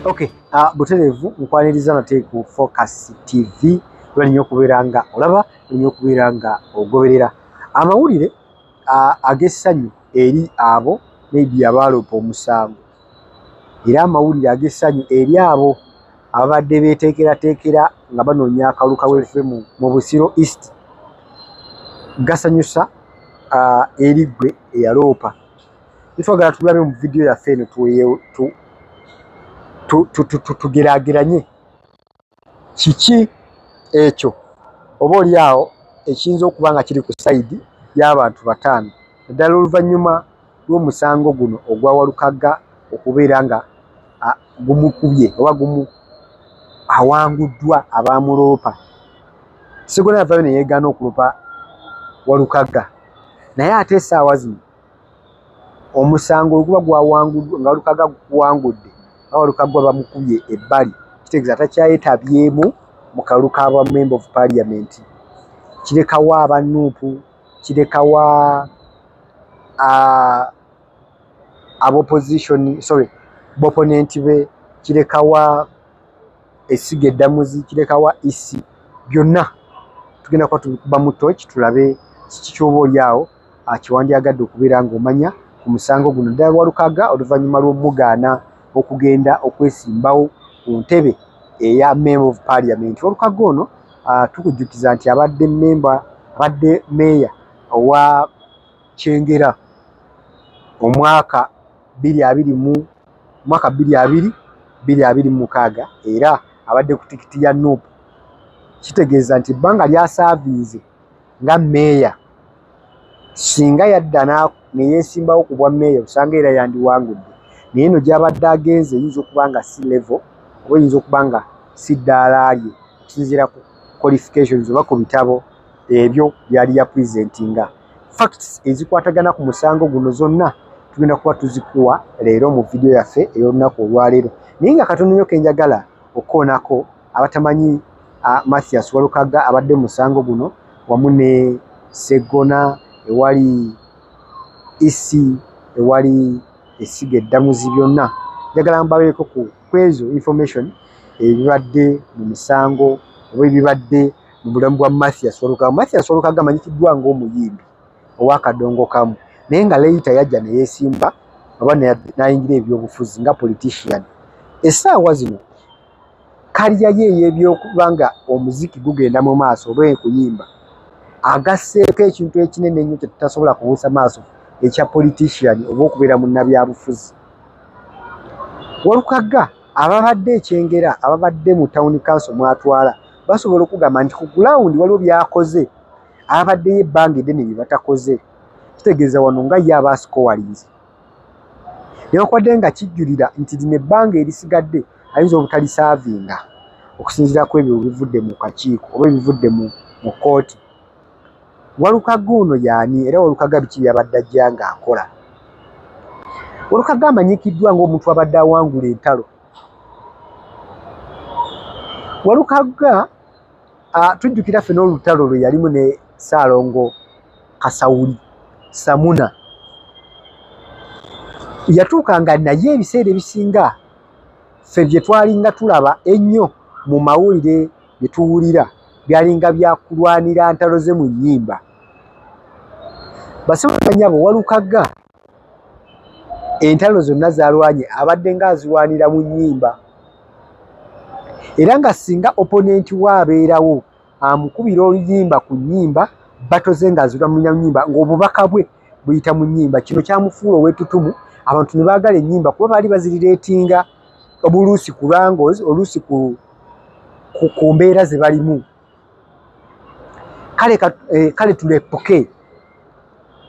Okay, buterevu nkwaniriza nate ku Focus TV balinyo kuberanga olaba balinyo kuberanga ogoberera amawulire agessanyu eri abo maybe abalopa omusango era amawulire agessanyu eri abo abadde beteekera nga banoonya akalulu kaweffe mu Busiro East gasanyusa eri gwe eyaloopa twagala tulabe mu video yaffe eno tugeraageranye kiki ekyo oba oli awo ekiyinza okuba nga kiri ku sayidi y'abantu bataano naddala oluvannyuma lw'omusango guno ogwa Walukagga okubeera nga gumukubye oba awanguddwa abamuloopa. Sseggona yavaayo ne yeegaana okuloopa Walukagga naye ate essaawa zino omusango oguba gwawanguddwa nga Walukagga guwangudde Walukagga bamukubye ebbali kitegeeza takyayetabyemu mu kalulu k'aba Member of Parliament kirekawa abanuupu kirekawa opponent be kirekawa Essiga Eddamuzi kirekawa isi byonna tugenda kuba tukuba mu torch tulabe kiki ky'oba oli awo kiwandyagadde okubeera ng'omanya ku musango guno ddala Walukagga oluvannyuma lw'omugaana okugenda okwesimbawo ku ntebe eya Member of Parliament. Walukagga ono tukujjukiza nti abadde meeya owa Kyengera omwaka 2026 era abadde ku tikiti ya NUP. Kitegeeza nti ebbanga lyasaavinze nga meeya singa yadda ne yeesimbawo ku bwa meeya osanga era yandiwangudde naye eno gy'abadde agenze eyinza okuba nga si level oba eyinza okuba nga si ddaala lye okusinziira ku qualifications oba ku bitabo ebyo byali yapresentinga. Facts ezikwatagana ku musango guno zonna tugenda kuba tuzikuwa leero mu video yaffe ey'olunaku olwaleero naye nga katono nnyo kenjagala okukoonako abatamanyi Mathias Walukagga abadde musango guno wamu ne Sseggona ewali isi ewali Essiga Eddamuzi byonna njagala mbabeeko ku ezo information ebibadde mu misango oba ebibadde mu bulamu bwa Mathias Walukagga. Mathias Walukagga amanyikiddwa ng'omuyimbi ow'akadongo kamu naye nga leyita yajja ne yeesimba oba n'ayingira ebyobufuzi nga politician. Essaawa zino kaliya ye ey'ebyokuba nga omuziki gugenda mu maaso oba ekuyimba agasseeko ekintu ekinene ennyo kye tutasobola kubuusa maaso ekya politician oba okubeera munnabyabufuzi. Walukagga ababadde ekyengera ababadde mu town council mwatwala basobola okugamba nti ku ground waliwo byakoze ababaddeyo ebbanga eddene bye batakoze kitegeeza wano nga ye aba asikowalinze newankubadde nga kijjulira nti lino ebbanga erisigadde ayinza obutalisaavinga okusinziira ku ebyo ebivudde mu kakiiko oba ebivudde mu kooti. Walukagga ono y'ani era Walukagga biki byabadde ajja ng'akola? Walukagga amanyikiddwa ng'omuntu abadde awangula entalo. Walukagga tujjukira ffe n'olutalo lwe yalimu ne Ssaalongo Kasawuli Samuna yatuukanga naye ebiseera ebisinga ffe bye twalinga tulaba ennyo mu mawulire bye tuwulira byalinga byakulwanira ntalo ze mu nnyimba. Basebanyabo Walukagga entalo zonna zaalwanye abadde ng'azirwanira mu nnyimba era nga singa opponent waabeerawo amukubira oluyimba ku nnyimba batoze ng'azirwanira mu nnyimba ng'obubaka bwe buyita mu nnyimba. Kino kyamufuula ow'ettutumu abantu ne baagala ennyimba kuba baali bazirireetinga obuluusi ku lwangozi oluusi ku mbeera ze balimu. Kale tulepuke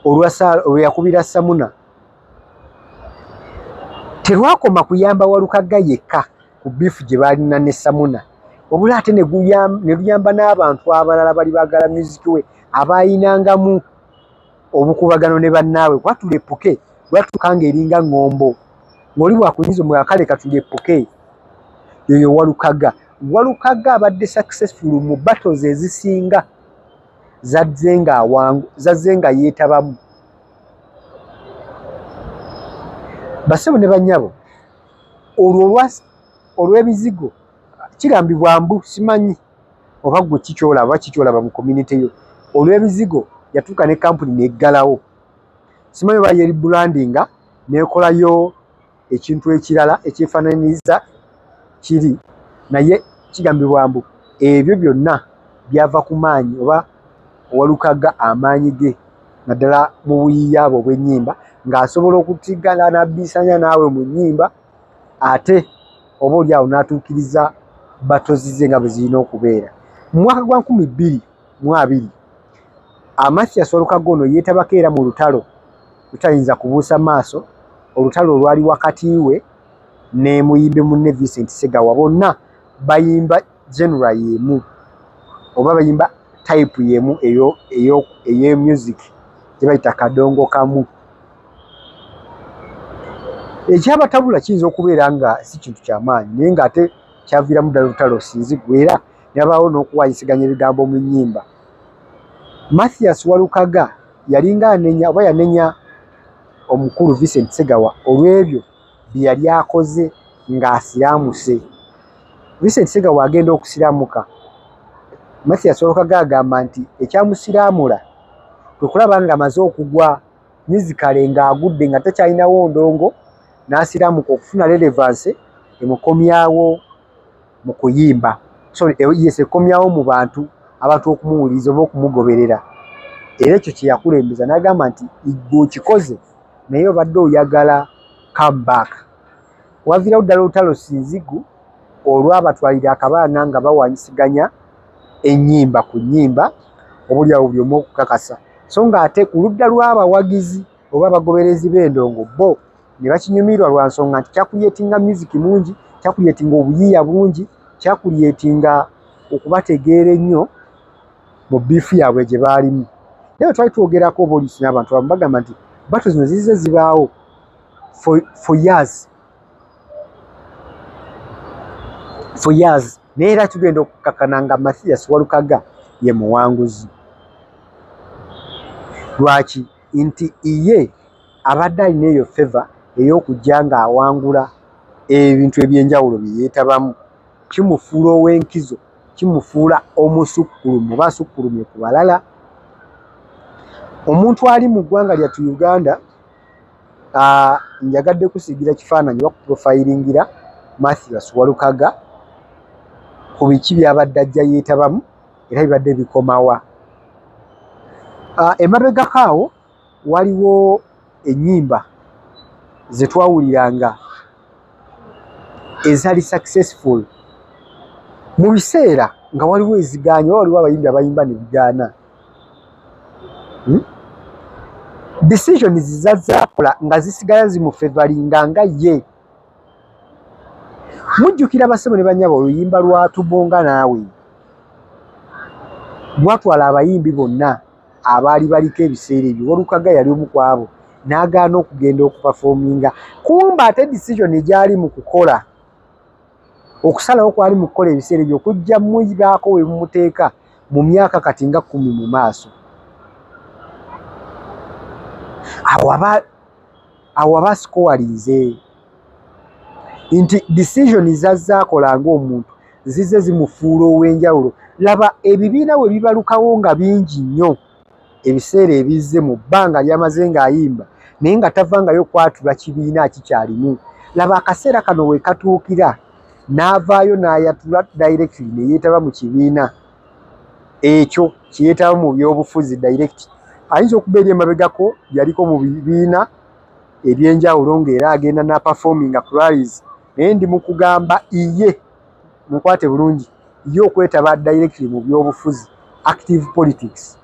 olwe yakubira Samuna terwakoma kuyamba Walukagga yekka ku biifu gye baalina ne Samuna wabula ate ne luyamba n'abantu abalala bali baagala music we abaayinangamu obukubagano ne bannaabwe kuba tulepuke lwatukanga eringa ŋŋombo ng'oli bwakunyiza omulala kale katulepuke yoyo Walukagga. Walukagga abadde successful mu battles ezisinga zazze nga yeetabamu. Bassebo ne bannyabo olwo olw'ebizigo kigambibwa mbu simanyi oba gwe kikyolaba mu community yo olw'ebizigo yatuuka ne kampuni neggalawo simanyi oba yeri brandinga nekolayo ekintu ekirala ekyefaananyiriza kiri naye kigambibwa mbu ebyo byonna byava ku maanyi oba Walukaga amaanyi ge naddala mu buyiiya bwe obw'ennyimba ng'asobola okutigana n'abbiisanya naawe mu nnyimba ate oba oli awo n'atuukiriza batozi ze nga bwe zirina okubeera. Mu mwaka gwa 2020 Mathias Walukaga ono yeetabako era mu lutalo lutayinza kubuusa maaso olutalo olwali wakati we ne muyimbi munne Vincent Ssegawa bonna bayimba genre yemu oba bayimba type yemu eyo music gye bayita kadongo kamu. Ekyabatabula kiyinza okubeera nga si kintu kyamaanyi naye ng'ate kyaviiramu ddala olutalo sinzigwa era yabaawo n'okuwaanyisiganya ebigambo mu nnyimba. Mathias Walukaga yalinga anenya oba yanenya omukulu Vincent Ssegawa olw'ebyo bye yali akoze ng'asiraamuse. Vincent Ssegawa agenda okusiraamuka Mathias Walukaga agamba nti ekyamusiraamula kwe kulaba nga amaze okugwa musicale ng'agudde nga takyalinawo ndongo n'asiraamuka okufuna relevance emukomyawo mu kuyimba ekomyawo mu bantu abantu okumuwuliriza oba okumugoberera era ekyo kye yakulembeza n'agamba nti gwe okikoze naye obadde oyagala comeback. Waviirawo ddala olutalo sinzigu olw'abatwalira akabaana nga bawanyisiganya ennyimba ku nnyimba obuliawo buli omu okukakasa so ng'ate ku ludda lw'abawagizi oba abagoberezi b'endongo bo ne bakinyumirwa lwa nsonga nti kyakulyetinga music mungi kyakulyetinga obuyiiya bungi kyakulyetinga okubategeera ennyo mu biifu yaabwe gye baalimu. Naye twali twogerako oba oliisi n'abantu abamu bagamba nti bato zino zize zibaawo for years naye era tugenda okukakana nga Mathias Walukaga ye muwanguzi. Lwaki? Nti ye abadde alina eyo favor ey'okujja ng'awangula ebintu eby'enjawulo bye yeetabamu kimufuula ow'enkizo kimufuula omusukkulumu oba asukkulumye ku balala. Omuntu ali mu ggwanga lyattu Uganda njagadde kusigira kifaananyi oba kuprofilingira Mathias Walukaga ku biki by'abadde ajja yeetabamu era bibadde bikomawa. Emabegako awo waliwo ennyimba ze twawuliranga ezaali successful mu biseera nga waliwo ezigaanya oba waliwo abayimbi abayimba ne bigaana. Decisions zazaakola nga zisigala zimufevalinga nga ye. Mujjukira bassebo ne bannyabo oluyimba lwa Tubonga Naawe lwatwala abayimbi bonna abaali baliko ebiseera ebyo Walukaga yali omu ku abo n'agaana okugenda okupafominga kumba ate decision egyali mu kukola okusalawo kwali mu kukola ebiseera ebyo okujja muyibaako we mumuteeka mu myaka kati nga 10 mu maaso. Awo abasikowalinze nti decision zazaakola ng'omuntu zize zimufuula ow'enjawulo. Laba ebibiina bwe bibalukawo nga bingi nnyo ebiseera ebizze mu bbanga lyamaze ng'ayimba naye nga tavangayo kwatula kibiina kikyalimu. Laba akaseera kano we katuukira n'avaayo n'ayatula directly ne yeetaba mu kibiina ekyo kiyeetaba mu byobufuzi direct. Ayinza okuba eri emabegako yaliko mu bibiina eby'enjawulo ng'era agenda n'aperforminga ku rallies naye ndi mu kugamba iye mukwate bulungi ye okwetaba directly mu byobufuzi active politics.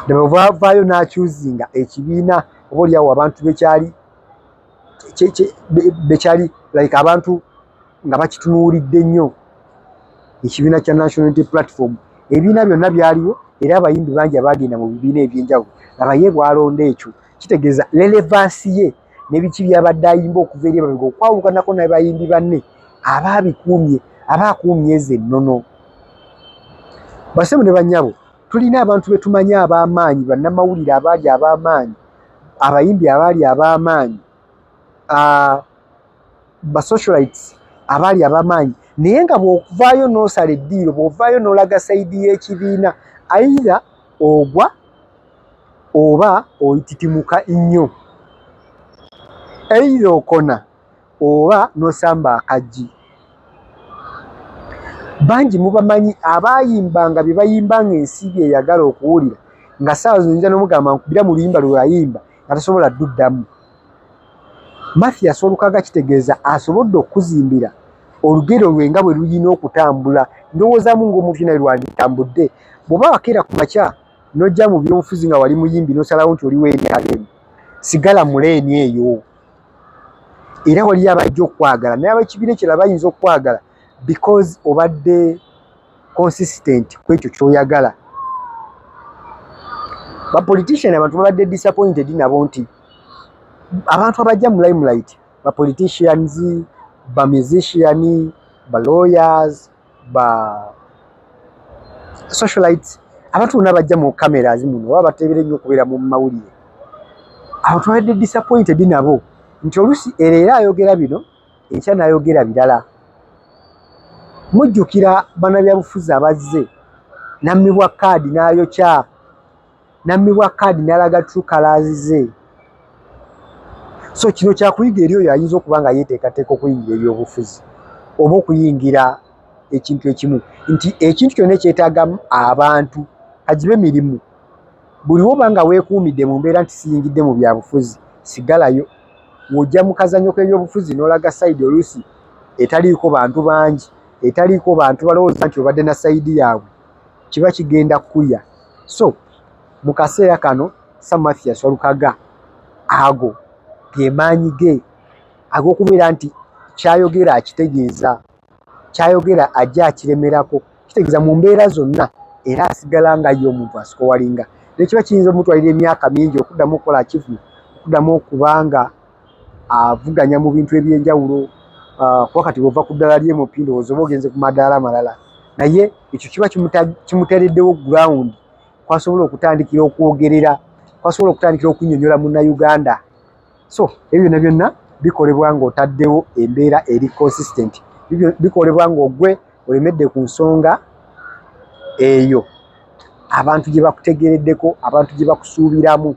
Nebavaayo n'akyuzinga ekibiina oba oliawo abantu bekyali like abantu nga bakitunuulidde nnyo ekibiina kya National Unity Platform. Ebibiina byonna byaliwo era abayimbi bangi abagenda mu bibiina eby'enjawulo. Laba ye bw'alonda ekyo kitegeeza relevance ye n'ebiki byabadde ayimba okuva eri emabega okwawukanako n'abayimbi banne aba akuumye ezo ennono. Bassebo ne bannyabo tulina abantu be tumanyi ab'amaanyi bannamawulire abaali ab'amaanyi abayimbi abaali ab'amaanyi ba socialites abaali abamanyi naye nga bw'okuvaayo n'osala eddiiro bw'ovaayo n'olaga sayidi y'ekibiina aidha ogwa oba oyititimuka nnyo aidha okona oba n'osamba akaggi. Bangi mubamanyi abaayimbanga bye bayimbanga ensi bye eyagala okuwulira nga saawa zonyinza n'omugamba nkubira mu luyimba lwe yayimba nga tasobola dduddamu. Mathias Walukaga kitegeeza asobodde okuzimbira olugero lwe nga bwe luyina okutambula. Ndowoozaamu ng'omuntu naye lwanditambudde. Bw'oba wakeera ku makya n'ojja mu byobufuzi nga wali muyimbi n'osalawo nti oli weeryaemu, sigala mu leeni eyo. Era waliyo abajja okwagala naye ab'ekibiina ekirala bayinza okwagala because obadde consistent ku ekyo ky'oyagala. Bapolitician abantu babadde disappointed nabo nti abantu abajja mu limelight, bapoliticians, bamusician, balawyers, socialites, abantu bonna bajja mu cameras muno oba bateebera ennyo okubeera mu mawulire. Abantu babadde disappointed nabo nti oluusi era ayogera bino enkya n'ayogera birala. Mujjukira bannabyabufuzi abazze nammibwa kaadi n'ayokya, nammibwa kaadi n'alaga true colours ze. So kino kyakuyiga eri oyo ayinza okuba nga yeeteekateeka okuyingira ebyobufuzi oba okuyingira ekintu ekimu nti ekintu kyonna ekyetaaga abantu kagibe mirimu. Buli woba nga weekuumidde mu mbeera nti siyingidde mu byabufuzi sigalayo. W'ojja mu kazanyo k'ebyobufuzi n'olaga sayidi oluusi etaliiko bantu bangi, etaliiko bantu balowooza nti obadde na sayidi yaabwe, kiba kigenda kuya. So mu kaseera kano Sam Mathias Walukaga ago ge maanyi ge ag'okubeera nti kyayogera akitegeeza, kyayogera ajja akiremerako, kitegeeza mu mbeera zonna era asigala nga ye omuntu asikowalinga. Nekiba kiyinza omutwalira emyaka mingi okuddamu okukola achievement, okuddamu okubanga avuganya mu bintu eby'enjawulo, kuba kati bw'ova ku ddala ly'emupi ndowooza oba ogenze ku madaala malala, naye ekyo kiba kimuteereddewo ground kwasobola okutandikira okwogerera, kwasobola okutandikira okunnyonnyola munnayuganda. So ebyo byonna byonna bikolebwa ng'otaddewo embeera eri consistent, bikolebwa ng'ogwe olemedde ku nsonga eyo abantu gye bakutegereddeko, abantu gye bakusuubiramu.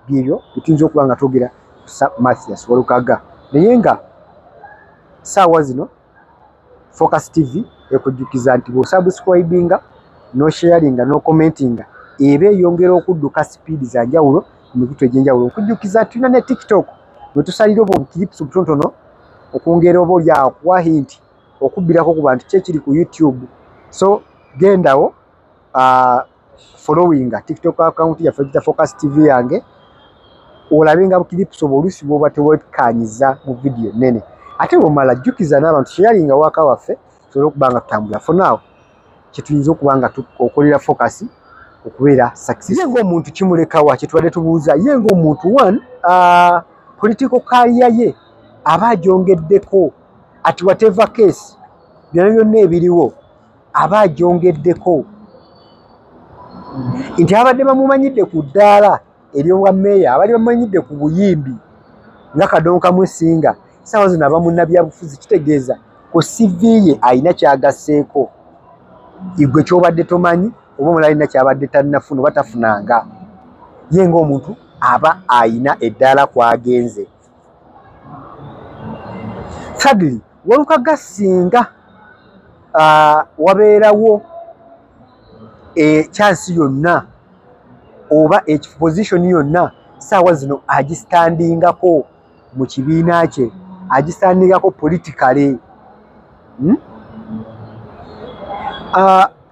Byebyo bituyinza okuba nga twogera ku Mathias Walukaga. Naye nga saawa zino Focus TV ekujjukiza nti bw'osubscribinga n'osharinga n'okomentinga eba eyongera okudduka sipiidi za njawulo mu mikutu egy'enjawulo. Okujjukiza tulina ne TikTok we tusalira oba obukilipusi butonotono okwongera oba oli awo kuwa hint okubbirako ku bantu kye kiri ku YouTube. So gendawo followinga TikTok account yaffe gita Focus TV yange olabe nga bukilipusi oba oluusi bw'oba tewekkaanyiza mu vidiyo nene. Ate bw'omala jjukiza n'abantu sharinga waka waffe tusobole okuba nga tutambula. For now kye tuyinza okuba nga okolera Focus okubeera success. Ye ng'omuntu kimulekawa kye tubadde tubuuza, ye ng'omuntu one political career ye aba agyongeddeko at whatever case byonna byonna ebiriwo aba agyongeddeko nti abadde bamumanyidde ku ddaala ery'obwa mmeeya, abali bamumanyidde ku buyimbi nga Kadonka Musinga, saawa zino aba munnabyabufuzi. Kitegeeza ku CV ye alina kyagasseeko, igwe ky'obadde tomanyi oba omulala alina kyabadde tannafuna oba tafunanga. Ye ng'omuntu aba ayina eddaala kw'agenze. Thirdly, Walukaga singa wabeerawo chance yonna oba position yonna saawa zino agistandingako mu kibiina kye, agistandingako politically.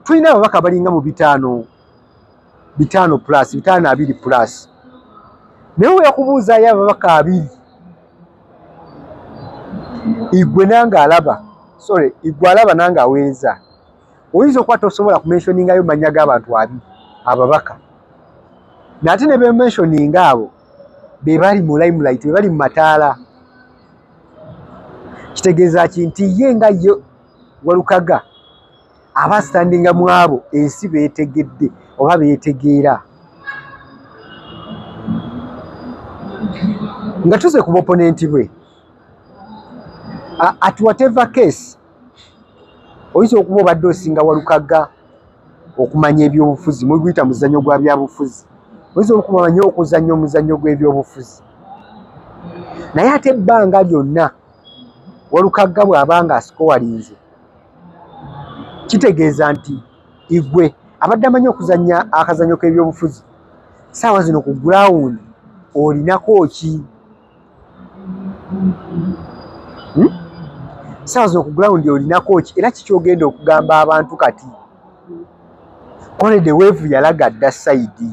Tulina ababaka balinga mu 5 plus 5 plus, naye weyakubuuzaayo ababaka 2 igwe nange alaba, sorry, igwe alaba nange aweereza, oyinza okuba tosobola kumentioningayo mannya g'abantu 2 ababaka, nate ne bementioninga abo be bali mu limelight, be bali mu mataala. Kitegeeza ki nti ye nga ye Walukaga aba standinga mu abo ensi beetegedde oba beetegeera. Nga tuze ku opponent bwe At whatever case oyinza okuba obadde osinga Walukaga okumanya ebyobufuzi muguyita muzannyo gwa byabufuzi oyinza okumanya okuzannya omuzannyo gw'ebyobufuzi naye ate ebbanga lyonna Walukaga bw'abanga asikowalinze kitegeeza nti igwe abadde amanyi okuzannya akazannyo k'ebyobufuzi saawa zino ku ground olinako ki? Saawa zino ku ground olinako ki? Era kikyogenda okugamba abantu kati Collede Wave yalaga dda side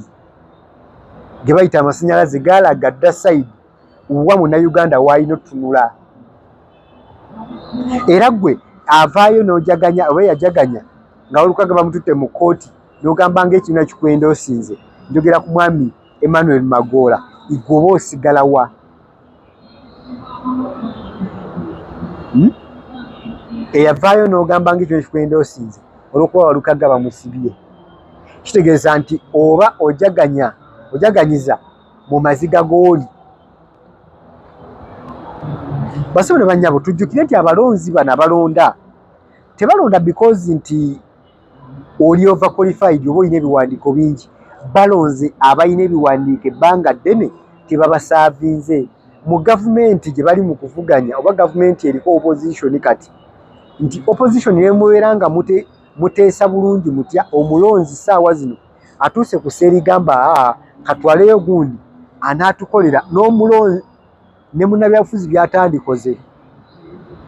ge bayita amasannyalaze gaalaga dda side wa Munnayuganda waalina otunula era gwe avaayo n'ojaganya oba yajaganya nga Walukaga bamututte mu kooti n'ogamba ng'ekibiina kikwenda osinze njogera ku mwami Emmanuel Magola igwe oba osigala wa? Eyavaayo n'ogamba ng'ekibiina kikwenda osinze olw'okuba Walukaga bamusibye kitegeeza nti oba ojaganyiza mu maziga g'oli. Basebo ne bannyabo tujjukire nti abalonzi bano abalonda tebalonda because nti oli over qualified oba olina ebiwandiiko bingi balonze abalina ebiwandiiko ebbanga ddene tebabasaavinze mu gavumenti gye bali mu kuvuganya oba gavumenti eriko opposition kati nti opposition nemubeera nga muteesa bulungi mutya omulonzi saawa zino atuuse ku seerigamba katwaleyo gundi anaatukolera n'omulonzi ne munnabyabufuzi byatandikoze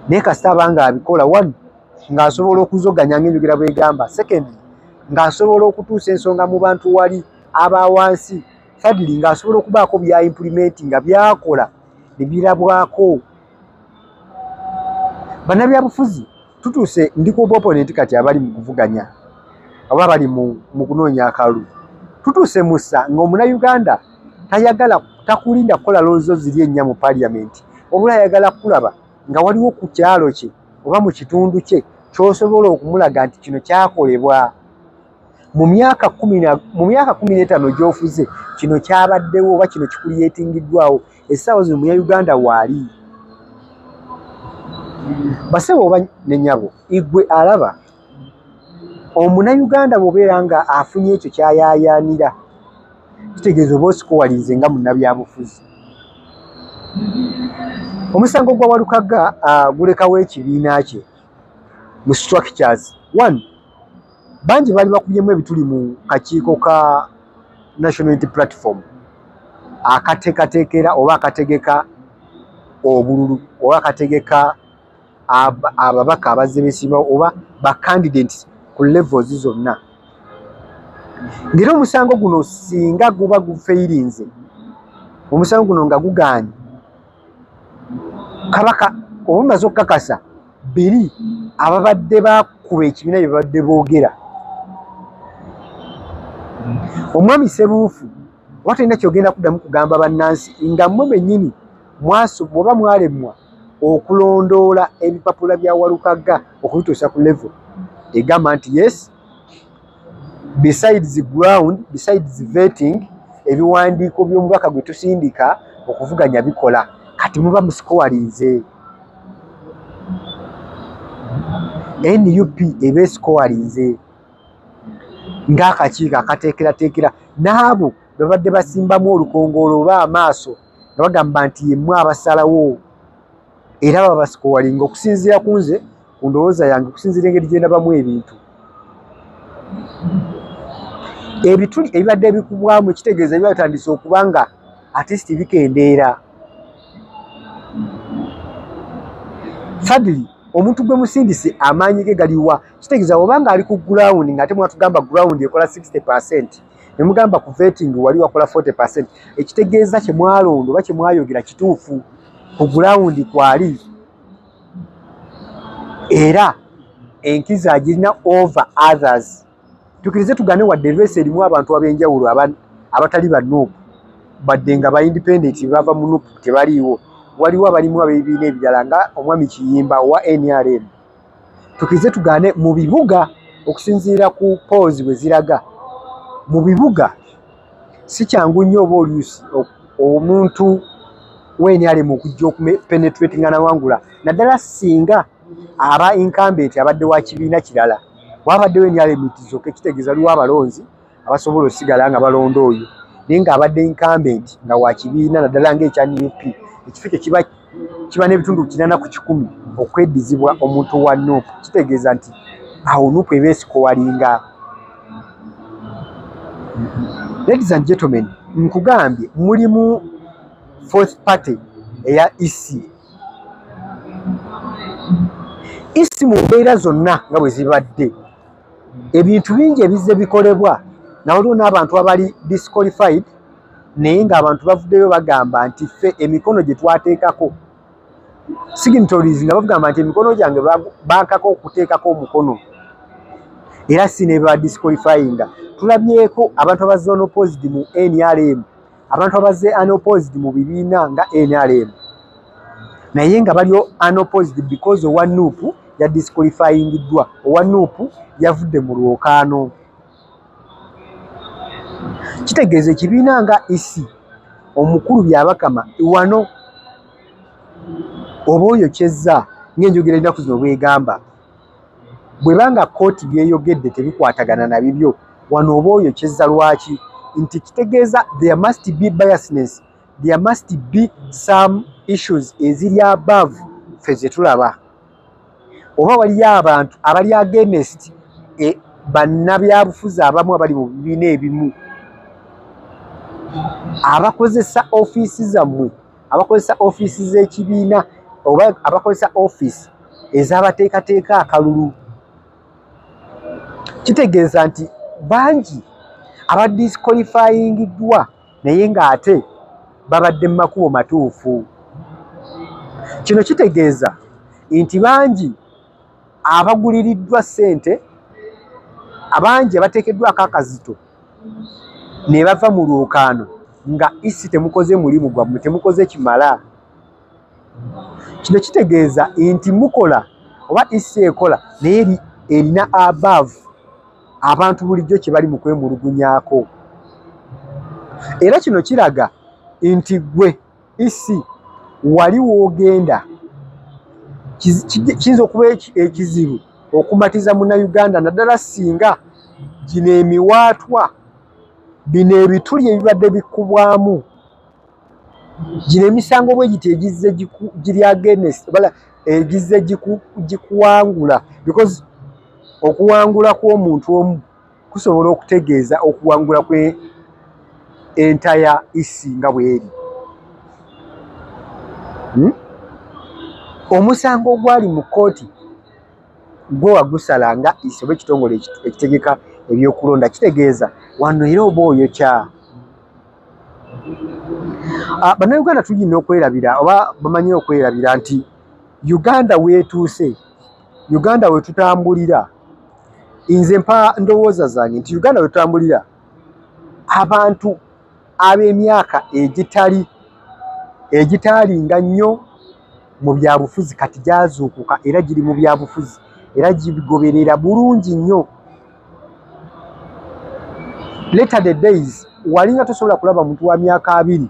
naye kasita abanga abikola one ng'asobola okuzoganya ng'enjogera bwegamba second ng'asobola okutuusa ensonga mu bantu wali abawansi thirdly ng'asobola okubaako bya implement nga byakola ne birabwako bannabyabufuzi tutuuse ndi ku opponent kati abali mu kuvuganya oba bali mu kunoonya akalulu tutuuse musa ng'omunnayuganda takulinda kukola loozo ziri ennya mu parliament obula ayagala kulaba nga waliwo ku kyalo kye oba mu kitundu kye ky'osobola okumulaga nti kino kyakolebwa mu myaka 15 gy'ofuze kino kyabaddewo oba kino kikuliyetingiddwawo essaawa zino munnayuganda waali. Basebo oba nenyabo igwe alaba omunnayuganda bw'obeera nga afunye ekyo kyayaayaanira kitegeeza oba osikowalinze nga munnabyabufuzi. Omusango gwa Walukaga gulekawo ekibiina kye mu structures. One, bangi bali bakubyemu ebituli mu kakiiko ka National Unity Platform akateekateekera oba akategeka obululu oba akategeka ababaka abazze beesimawo oba ba candidates ku levels zonna. Ngera omusango guno singa guba gufeirinze omusango guno nga gugaanye kabaka obumaze okukakasa biri ababadde bakuba ekibiina bye babadde boogera omwami Ssebuufu oba talina kyogenda kuddamu kugamba bannansi nga mmwe bennyini oba mwalemwa okulondoola ebipapula bya Walukaga okubituusa ku level egamba nti yes besides ground besides vetting ebiwandiiko by'omubaka gwe tusindika okuvuganya bikola kati muba musikowalinze NUP eba esikowalinze ng'akakiiko akateekerateekera n'abo babadde basimbamu olukongoolo oba amaaso nga bagamba nti yemmwe abasalawo era baba basikowalinga okusinziira ku nze ku ndowooza yange okusinziira engeri gye ndabamu ebintu ebituli ebibadde bikubwamu ekitegeeza biba bitandise okuba nga artist bikendeera. Thirdly, omuntu gwe musindise amaanyi ge galiwa kitegeeza obanga ali ku ground ng'ate mwatugamba ground ekola 60% ne mugamba ku vetting wali wakola 40% ekitegeeza kye mwalondo oba kye mwayogera kituufu ku ground kwali era enkiza agirina over others. Tukirize tugane wadde lwese erimu abantu ab'enjawulo abatali ba NUP badde nga ba independent bava mu NUP tebaliiwo waliwo abalimu ab'ebibiina ebirala nga omwami Kiyimba wa NRM. Tukirize tugane mu bibuga okusinziira ku polls bwe ziraga mu bibuga si kyangu nnyo oba oluusi omuntu NRM okujja okupenetratinga nawangula naddala singa aba incumbent abadde wa kibiina kirala wabaddewo NRM tizoke kitegeeza liwo abalonzi abasobola osigala nga balonda oyo naye ng'abadde incumbent nga wa kibiina naddala ng'ekya NUP ekifo kye kiba n'ebitundu 80 okwedizibwa omuntu wa NUP kitegeeza nti awo NUP eba esikowalinga. Ladies and gentlemen, nkugambye mulimu fourth party eya EC. EC mu mbeera zonna nga bwe zibadde ebintu bingi ebizze bikolebwa nawaliwo n'abantu abali disqualified naye ng'abantu bavuddeyo bagamba nti ffe emikono gye twateekako signatories nga bagamba nti emikono gyange baakako okuteekako omukono era sineba disqualifyinga. Tulabyeko abantu abazze unopposed mu NRM, abantu abazze unopposed mu bibiina nga NRM naye nga baliyo unopposed because owa NUP ya disqualifyingiddwa, owa NUP yavudde mu lwokaano. Kitegeeza ekibiina nga EC omukulu byabakama wano oba oyo kyezza ng'enjogera ennaku zino bwegamba bwebanga kooti byeyogedde tebikwatagana na bibyo wano oba oyo kyezza lwaki nti kitegeeza there must be biasness, there must be some issues eziri above ffe ze tulaba oba waliyo abantu abali against bannabyabufuzi abamu abali mu bibiina ebimu abakozesa ofiisi zammwe, abakozesa ofiisi z'ekibiina oba abakozesa ofiisi ez'abateekateeka akalulu. Kitegeeza nti bangi abadisqualifyingiddwa naye ng'ate babadde mu makubo matuufu. Kino kitegeeza nti bangi abaguliriddwa ssente, abangi abateekeddwako akazito ne bava mu lwokaano nga EC temukoze mulimu gwammwe, temukoze kimala. Kino kitegeeza nti mukola oba EC ekola naye erina above abantu bulijjo kye bali mu kwemulugunyaako. Era kino kiraga nti gwe EC wali woogenda kiyinza okuba ekizibu okumatiza munnayuganda naddala singa gino emiwaatwa bino ebituli ebibadde bikubwamu gino emisango bwe giti egizze giri against bala egizze gikuwangula because okuwangula kw'omuntu omu kusobola okutegeeza okuwangula kwe entire EC nga bweri. Omusango ogwali mu kooti gwe wagusala nga EC oba ekitongole ekitegeka ebyokulonda kitegeeza wano era oba oyo kya bannayuganda tulina okwerabira oba bamanyi okwerabira nti Uganda weetuuse, Uganda we tutambulira. Nze mpa ndowooza zange nti Uganda we tutambulira abantu ab'emyaka egitaalinga nnyo mu byabufuzi kati gyazuukuka era giri mu byabufuzi era gibigoberera bulungi nnyo. Later the days walinga tosobola kulaba muntu wa myaka 2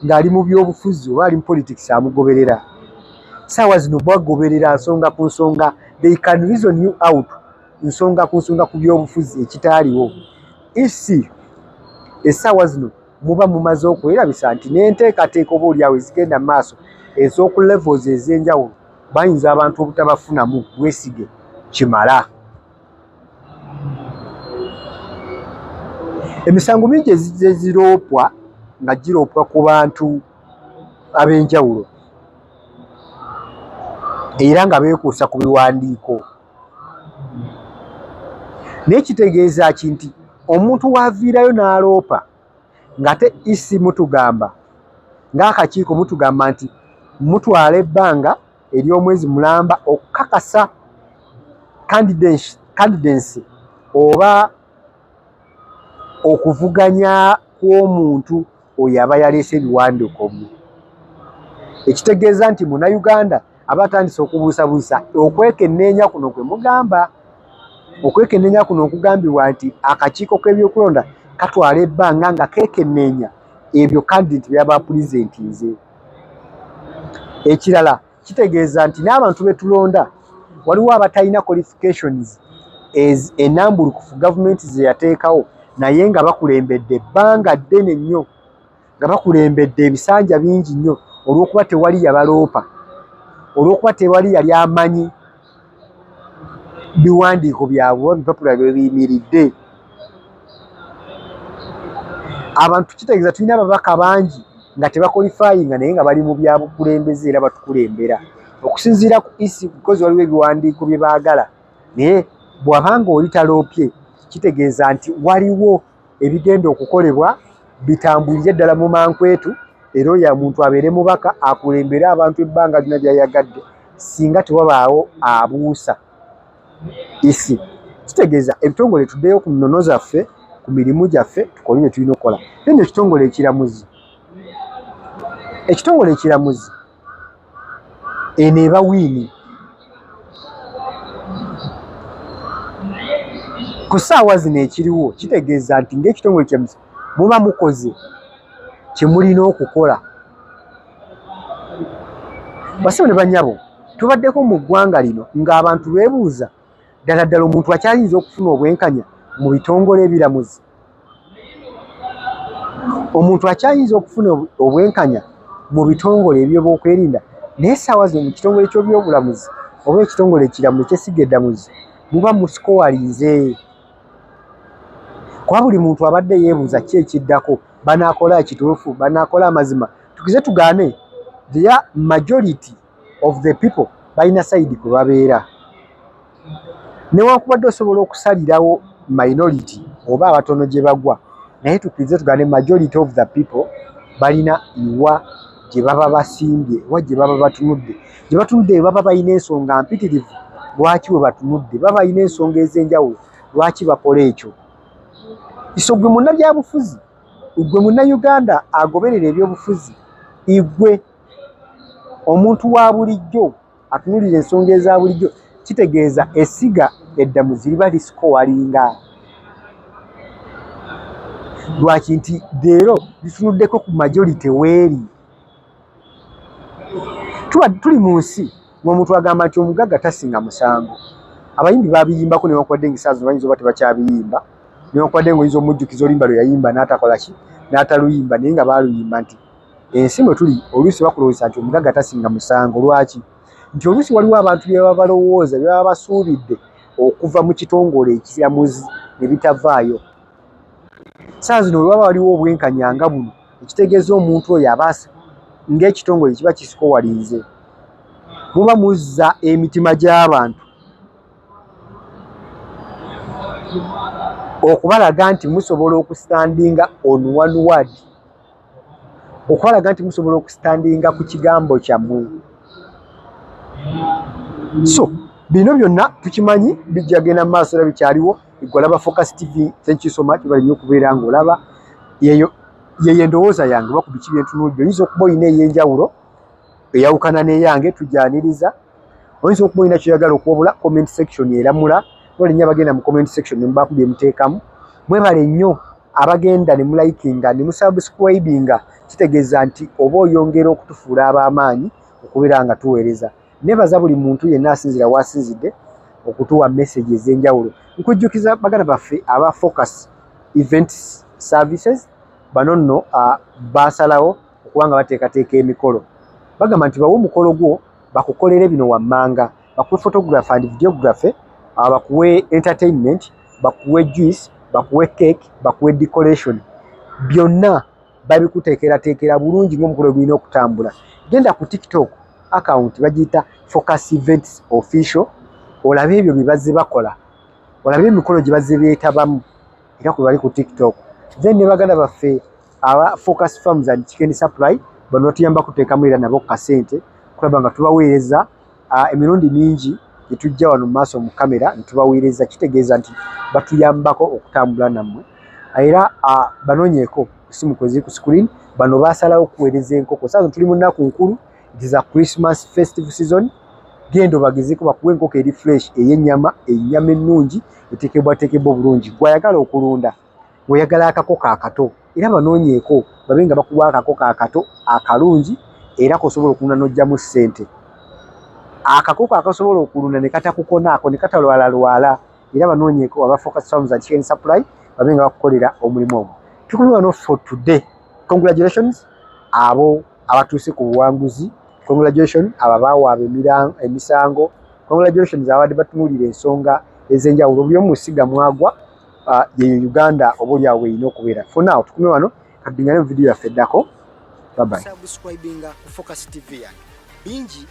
ng'ali mu byobufuzi oba ali mu politics amugoberera. Saawa zino bwagoberera nsonga ku nsonga, they can reason you out nsonga ku nsonga ku byobufuzi ekitaaliwo. EC essaawa zino muba mumaze okwerabisa nti n'enteekateeka oba oliawo ezigenda mu maaso ez'oku levels ez'enjawulo bayinza abantu obutabafunamu bwesige kimala. Emisango mingi eziroopwa nga giroopwa ku bantu ab'enjawulo era nga beekuusa ku biwandiiko. Naye kitegeeza ki nti omuntu waaviirayo n'aloopa ng'ate EC mutugamba ng'akakiiko mutugamba nti mutwala ebbanga ery'omwezi mulamba okukakasa candidacy oba okuvuganya kw'omuntu oyo aba yaleese ebiwandiiko bye. Ekitegeeza nti munnayuganda aba atandise okubuusabuusa okwekenneenya kuno kwe mugamba, okwekenneenya kuno okugambibwa nti akakiiko k'ebyokulonda katwala ebbanga nga keekenneenya ebyo candidate byaba presentinze. ekirala kitegeeza nti n'abantu betulonda waliwo abatalina qualifications enambulukufu gavumenti ze yateekawo naye nga bakulembedde ebbanga ddene nnyo nga bakulembedde ebisanja bingi nnyo olw'okuba tewali yabaloopa olw'okuba tewali yali amanyi biwandiiko byabwe bipapula bye biyimiridde. Abantu kitegeeza tulina ababaka bangi nga tebakolifayinga naye nga bali mu byabukulembeze era batukulembera okusinziira ku isi because waliwo ebiwandiiko bye baagala naye bw'abanga oli taloopye kitegeeza nti waliwo ebigenda okukolebwa bitambulire ddala mu mankwetu era oyo muntu abeere mubaka akulembere abantu ebbanga lyonna lyayagadde singa tewabaawo abuusa isi. Kitegeeza ebitongole tuddeyo ku nnono zaffe ku mirimu gyaffe tukole bye tulina okukola. Nno ekitongole ekiramuzi eno eba wiini ku ssaawa zino ekiriwo kitegeeza nti ng'ekitongole ekiramuzi muba mukoze kye mulina okukola. Basawo ne bannyabo tubaddeko mu ggwanga lino ng'abantu beebuuza ddala omuntu akyayinza okufuna obwenkanya mu bitongole ebiramuzi, omuntu akyayinza okufuna obwenkanya mu bitongole eby'ebyokwerinda naye essaawa zino mu kitongole ky'ebyobulamuzi oba ekitongole ekiramuzi eky'essiga eddamuzi muba musikowalinze kuba buli muntu abadde yeebuuza ki ekiddako banaakola kituufu banaakola amazima. Tukize tugaane the majority of the people balina sayidi kwe babeera newankubadde osobola okusalirawo minority oba abatono gye bagwa naye tukirize tugaane majority of the people balina iwa gye baba basimbye oba gye baba batunudde baba balina ensonga mpitirivu lwaki we batunudde baba balina ensonga ez'enjawulo lwaki bakola ekyo. Iso gwe munnabyabufuzi gwe munnayuganda agoberera ebyobufuzi igwe omuntu wa bulijjo atunulira ensonga eza bulijjo kitegeeza essiga eddamuzi liba lisikowalinga lwaki nti leero litunuddeko ku majority weeri. Tuli mu nsi ng'omuntu agamba nti omugagga tasinga musango. Abayimbi babiyimbako newankubadde ng'esaazi bayinza oba tebakyabiyimba newankubadde ng'oyinza omujjukiza oluyimba lwe yayimba n'atakola ki n'ataluyimba naye nga baaluyimba nti ensi mwe tuli oluusi bakulowooza nti omugagga tasinga musango. Lwaki? Nti oluusi waliwo abantu bye baba balowooza bye baba basuubidde okuva mu kitongole ekiramuzi ne bitavaayo. Saa zino bwe waba waliwo obwenkanya nga buno ekitegeeza omuntu oyo abaasa ng'ekitongole kiba kisikowalinze muba muzza emitima gy'abantu okubalaga nti musobola okusitandinga on one word okubalaga nti musobola okusitandinga ku kigambo kyammwe. So bino byonna tukimanyi bijja genda mu maaso era bikyaliwo. Igwe olaba Focus TV, thank you so much bali nnyo okubeera ng'olaba yeyo endowooza yange oba ku biki byentunuulidde. Oyinza okuba olina ey'enjawulo eyawukana n'eyange tujjaniriza, oyinza okuba olina kyoyagala okwobula comment section eramula olinnya abagenda mu comment section ne mubaako bye muteekamu. Mwebale nnyo abagenda ne mulayikinga ne musubscribinga kitegeeza nti oba oyongera okutufuula ab'amaanyi okubeera nga tuweereza. Nebaza buli muntu yenna asinzira waasinzidde okutuwa message ez'enjawulo. Nkujjukiza baganda baffe aba Focus Events Services bano nno baasalawo okuba nga bateekateeka emikolo. Bagamba nti bawe omukolo gwo bakukolere bino wammanga, bakuwe photography and videography, bakuwe entertainment, bakuwe juice, bakuwe cake, bakuwe decoration. Byonna babikuteekerateekera bulungi ng'omukolo gulina okutambula. Genda ku TikTok account bagiyita Focus Events Official olabe ebyo bye bazze bakola, olabe emikolo gye bazze beetabamu era kwe bali ku TikTok. Then ne baganda baffe aba Focus Farms and Chicken Supply bano batuyamba kuteekamu era nabo kasente kulaba nga tubaweereza emirundi mingi gye tujja wano mu maaso mu kamera ne tubaweereza. Kitegeeza nti batuyambako okutambula nammwe era banoonyeeko simu kwe ziri ku screen. Bano baasalawo okuweereza enkoko. Saazo tuli mu nnaku nkulu, it is a Christmas festive season. Genda obagezeeko bakuwe enkoko eri fresh ey'ennyama ennungi eteekebwateekebwa obulungi. Gw'ayagala okulunda oyagala akakoko akato era banoonyeeko babe nga bakuwa akakoko akato akalungi era kosobola okulunda n'ojjamu ssente. Akakoko akasobola okulunda ne katakukonaako ne katalwalalwala era banoonyeeko aba Focus Farms and Chicken Supply babe nga bakukolera omulimu ogwo. Tukumi wano for today. Congratulations abo abatuuse ku buwanguzi. Congratulations abo baawaaba emisango. Congratulations abadde batunuulira ensonga ez'enjawulo buli omu musiga mwagwa ye Uganda obuli awo erina okubeera. For now tukumi wano kadingane mu video yaffe eddako. Bye bye. Subscribing ku Focus TV yange. Bingi